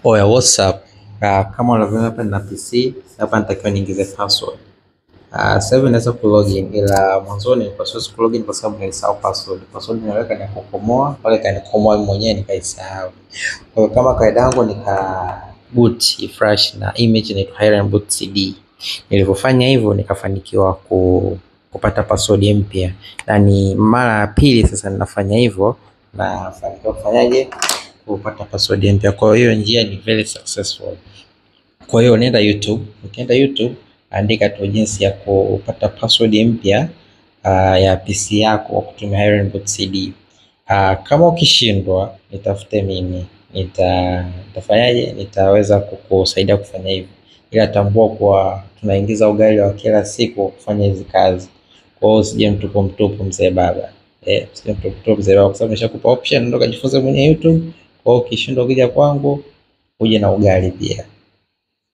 Oya, what's up? Kama unavyoona hapa na PC, hapa natakiwa niingize password. Sasa hivi naweza kulogin, ila mwanzoni nilikuwa siwezi kulogin kwa sababu nilisahau password. Password nimeweka na kukomoa, pale kanikomoa mwenyewe nikaisahau. Kwa hiyo kama kaida yangu nika boot fresh na image inaitwa Hiren Boot CD. Nilipofanya hivyo nikafanikiwa kupata password mpya. Na ni mara ya pili sasa ninafanya hivyo na nafanikiwa kufanyaje? Kupata password mpya. Kwa hiyo njia ni very successful. Kwa hiyo nenda YouTube, ukienda YouTube andika tu jinsi ya kupata password mpya ya PC yako kwa kutumia Hiren Boot CD. Kama ukishindwa nitafute mimi, nitafanyaje? Nitaweza kukusaidia kufanya hivyo, ila tambua kwa tunaingiza ugali wa kila siku kufanya hizi kazi. Kwa hiyo usije mtupu mzee baba, usije mtupu mzee baba, kwa sababu nimeshakupa option, ndio kajifunza mwenye YouTube. Kwa hiyo ukishindwa kuja kwangu uje na ugali pia.